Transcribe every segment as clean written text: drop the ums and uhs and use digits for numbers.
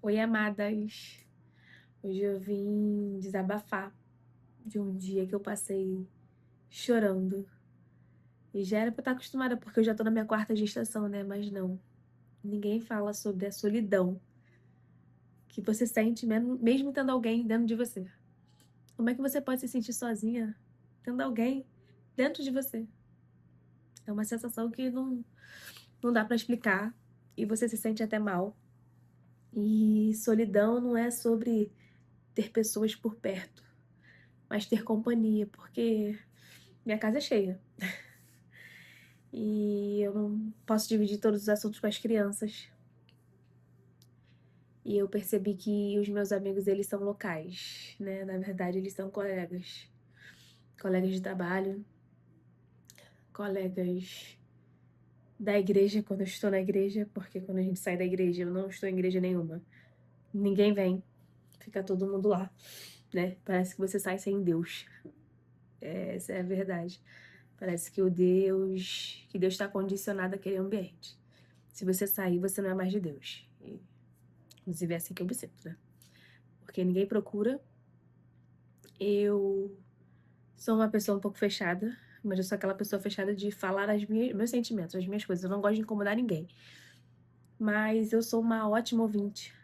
Oi, amadas. Hoje eu vim desabafar de um dia que eu passei chorando. E já era pra eu estar acostumada, porque eu já tô na minha quarta gestação, né? Mas não. Ninguém fala sobre a solidão que você sente mesmo tendo alguém dentro de você. Como é que você pode se sentir sozinha tendo alguém dentro de você? É uma sensação que não dá pra explicar e você se sente até mal. E solidão não é sobre ter pessoas por perto, mas ter companhia, porque minha casa é cheia e eu não posso dividir todos os assuntos com as crianças. E eu percebi que os meus amigos, eles são locais, né? Na verdade, eles são colegas. Colegas de trabalho, colegas da igreja, quando eu estou na igreja, porque quando a gente sai da igreja, eu não estou em igreja nenhuma. Ninguém vem, fica todo mundo lá, né? Parece que você sai sem Deus. Essa é a verdade. Parece que que Deus está condicionado àquele ambiente. Se você sair, você não é mais de Deus. Inclusive é assim que eu me sinto, né? Porque ninguém procura. Eu sou uma pessoa um pouco fechada, mas eu sou aquela pessoa fechada de falar meus sentimentos, as minhas coisas. Eu não gosto de incomodar ninguém. Mas eu sou uma ótima ouvinte.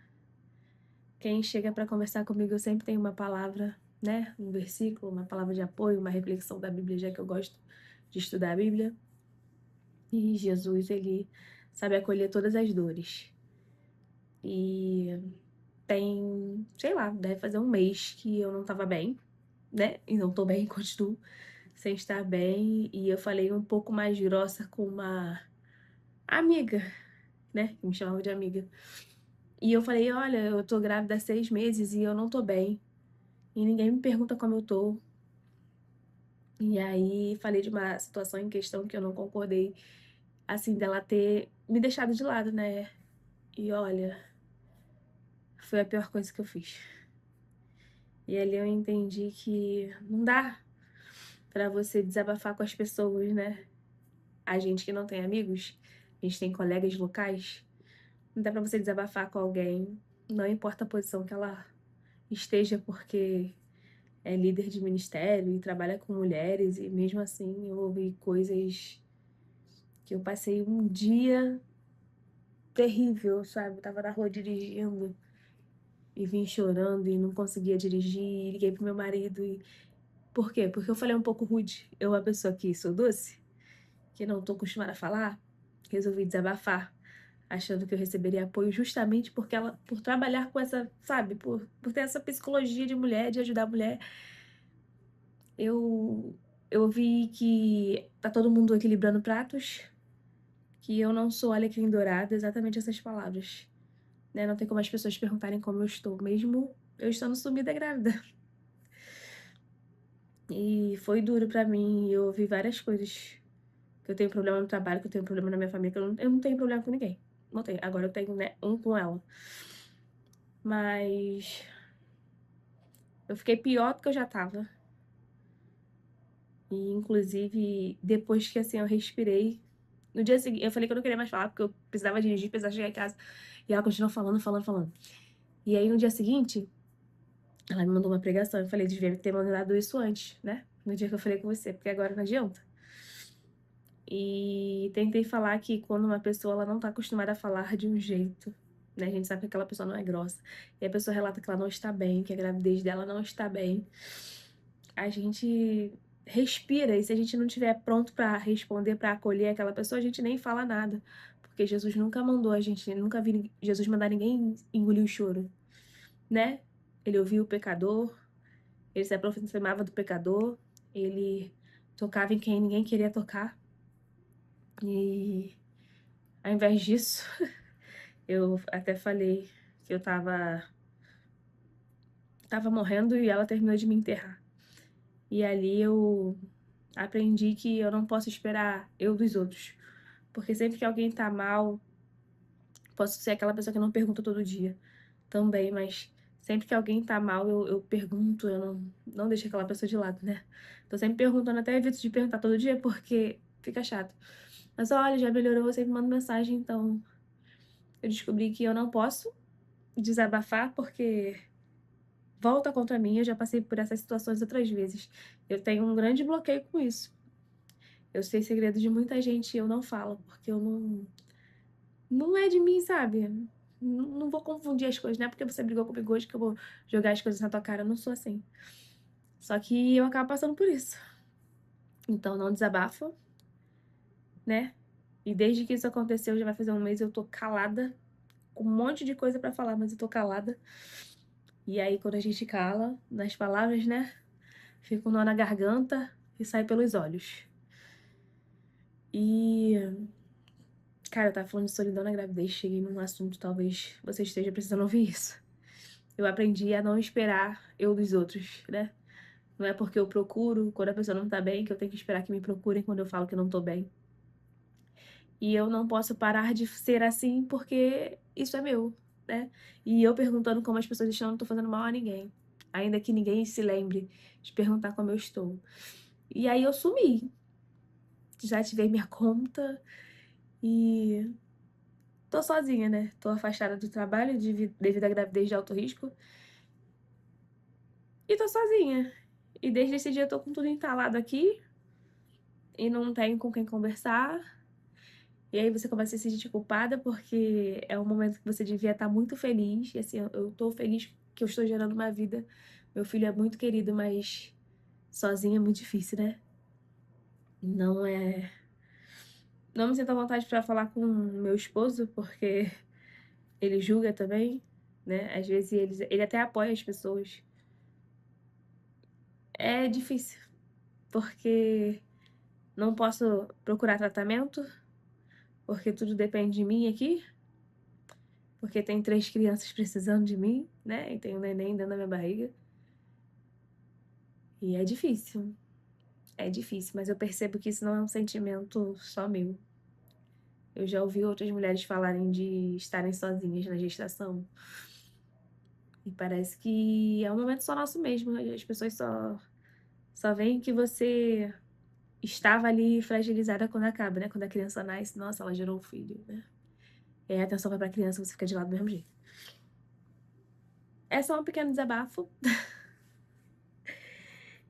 Quem chega para conversar comigo, eu sempre tenho uma palavra, né? Um versículo, uma palavra de apoio, uma reflexão da Bíblia, já que eu gosto de estudar a Bíblia. E Jesus, ele sabe acolher todas as dores. E tem, sei lá, deve fazer um mês que eu não tava bem, né? E não tô bem, continuo sem estar bem. E eu falei um pouco mais grossa com uma amiga, né? Que me chamava de amiga. E eu falei, olha, eu tô grávida há 6 meses e eu não tô bem. E ninguém me pergunta como eu tô. E aí falei de uma situação em questão que eu não concordei, assim, dela ter me deixado de lado, né? E olha, foi a pior coisa que eu fiz. E ali eu entendi que não dá pra você desabafar com as pessoas, né? A gente que não tem amigos, a gente tem colegas locais, não dá pra você desabafar com alguém, não importa a posição que ela esteja, porque é líder de ministério e trabalha com mulheres, e mesmo assim eu ouvi coisas que eu passei um dia terrível, sabe? Eu tava na rua dirigindo e vim chorando e não conseguia dirigir, e liguei pro meu marido e... Por quê? Porque eu falei um pouco rude. Eu, uma pessoa que sou doce, que não tô acostumada a falar, resolvi desabafar, achando que eu receberia apoio justamente por trabalhar com essa, sabe, por ter essa psicologia de mulher, de ajudar a mulher. Eu, eu vi que tá todo mundo equilibrando pratos, que eu não sou alecrim dourado, exatamente essas palavras, né? Não tem como as pessoas perguntarem como eu estou, mesmo eu estando sumida grávida. E foi duro pra mim, eu ouvi várias coisas. Que eu tenho problema no trabalho, que eu tenho problema na minha família, que eu não tenho problema com ninguém. Não tenho. Agora eu tenho, né, um com ela. Mas eu fiquei pior do que eu já tava. E, inclusive, depois que, assim, eu respirei, no dia seguinte, eu falei que eu não queria mais falar, porque eu precisava dirigir, precisava chegar em casa. E ela continuou falando, falando, falando. E aí, no dia seguinte, ela me mandou uma pregação. Eu falei, devia ter mandado isso antes, né? No dia que eu falei com você, porque agora não adianta. E tentei falar que quando uma pessoa ela não tá acostumada a falar de um jeito, né? A gente sabe que aquela pessoa não é grossa. E a pessoa relata que ela não está bem, que a gravidez dela não está bem. A gente respira, e se a gente não estiver pronto para responder, para acolher aquela pessoa, a gente nem fala nada. Porque Jesus nunca mandou a gente, nunca vi Jesus mandar ninguém engolir o choro, né? Ele ouviu o pecador, ele se aproximava do pecador, ele tocava em quem ninguém queria tocar. E ao invés disso, eu até falei que eu tava morrendo e ela terminou de me enterrar. E ali eu aprendi que eu não posso esperar eu dos outros. Porque sempre que alguém tá mal, posso ser aquela pessoa que não pergunta todo dia também, mas sempre que alguém tá mal, eu pergunto, eu não deixo aquela pessoa de lado, né? Tô sempre perguntando, até evito de perguntar todo dia, porque fica chato. Mas olha, já melhorou, você me manda mensagem, então eu descobri que eu não posso desabafar, porque volta contra mim, eu já passei por essas situações outras vezes. Eu tenho um grande bloqueio com isso. Eu sei segredo de muita gente e eu não falo, porque eu não é de mim, sabe. Não vou confundir as coisas, não é porque você brigou comigo hoje que eu vou jogar as coisas na tua cara, eu não sou assim. Só que eu acabo passando por isso. Então não desabafa, né. E desde que isso aconteceu, já vai fazer um mês, eu tô calada, com um monte de coisa pra falar, mas eu tô calada. E aí quando a gente cala, nas palavras, né, fica um nó na garganta e sai pelos olhos. E, cara, eu estava falando de solidão na gravidez, cheguei num assunto, talvez você esteja precisando ouvir isso. Eu aprendi a não esperar eu dos outros, né. Não é porque eu procuro quando a pessoa não tá bem, que eu tenho que esperar que me procurem quando eu falo que eu não tô bem. E eu não posso parar de ser assim, porque isso é meu, né. E eu perguntando como as pessoas estão, não tô fazendo mal a ninguém, ainda que ninguém se lembre de perguntar como eu estou. E aí eu sumi, desativei minha conta e tô sozinha, né, tô afastada do trabalho devido à gravidez de alto risco, e tô sozinha. E desde esse dia eu tô com tudo entalado aqui, e não tenho com quem conversar, e aí você começa a se sentir culpada, porque é um momento que você devia estar muito feliz, e assim, eu tô feliz que eu estou gerando uma vida, meu filho é muito querido, mas sozinha é muito difícil, né. Não é não me sinto à vontade pra falar com meu esposo, porque ele julga também, né, às vezes ele até apoia as pessoas. É difícil, porque não posso procurar tratamento, porque tudo depende de mim aqui, porque tem 3 crianças precisando de mim, né, e tem um neném dentro da minha barriga. E é difícil, mas eu percebo que isso não é um sentimento só meu. Eu já ouvi outras mulheres falarem de estarem sozinhas na gestação, e parece que é um momento só nosso mesmo, né, as pessoas só veem que você estava ali fragilizada quando acaba, né, quando a criança nasce, nossa, ela gerou um filho, né. E aí a atenção vai pra criança, você fica de lado do mesmo jeito. É só um pequeno desabafo,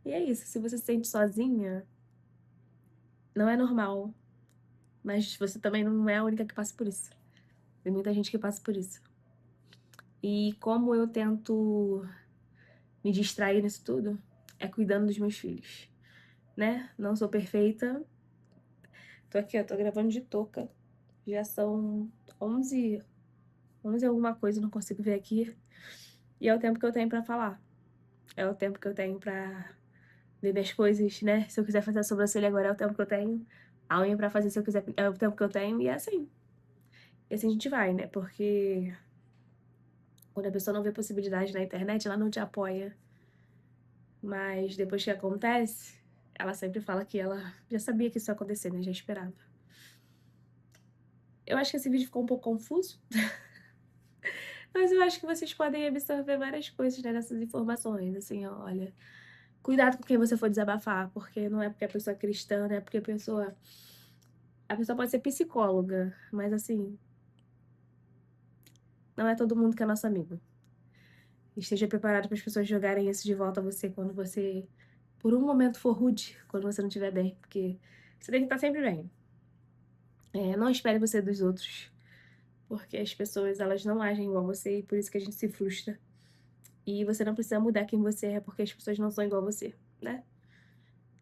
e é isso, se você se sente sozinha, não é normal, mas você também não é a única que passa por isso. Tem muita gente que passa por isso. E como eu tento me distrair nisso tudo, é cuidando dos meus filhos, né. Não sou perfeita, tô aqui, ó, tô gravando de touca, já são 11 alguma coisa, não consigo ver aqui, e é o tempo que eu tenho pra falar, é o tempo que eu tenho pra ver minhas coisas, né, se eu quiser fazer a sobrancelha agora é o tempo que eu tenho, a unha pra fazer se eu quiser é o tempo que eu tenho, e é assim. E assim a gente vai, né, porque quando a pessoa não vê possibilidade na internet, ela não te apoia, mas depois que acontece, ela sempre fala que ela já sabia que isso ia acontecer, né, já esperava. Eu acho que esse vídeo ficou um pouco confuso, mas eu acho que vocês podem absorver várias coisas, né, dessas informações, assim, olha, cuidado com quem você for desabafar, porque não é porque a pessoa é cristã, não é porque a pessoa pode ser psicóloga, mas assim, não é todo mundo que é nosso amigo. Esteja preparado para as pessoas jogarem isso de volta a você quando você, por um momento, for rude, quando você não estiver bem, porque você tem que estar sempre bem. Não espere você dos outros, porque as pessoas, elas não agem igual a você e por isso que a gente se frustra. E você não precisa mudar quem você é, porque as pessoas não são igual a você, né.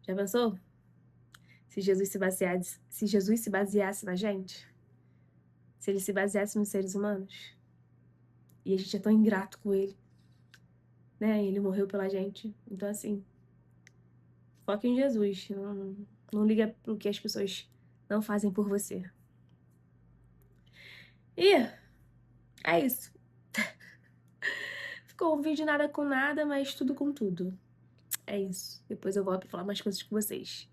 Já pensou? Se Jesus se baseasse na gente? Se ele se baseasse nos seres humanos? E a gente é tão ingrato com ele, né, ele morreu pela gente. Então assim, foca em Jesus, não liga para o que as pessoas não fazem por você. E é isso. Ficou um vídeo nada com nada, mas tudo com tudo. É isso. Depois eu volto pra falar mais coisas com vocês.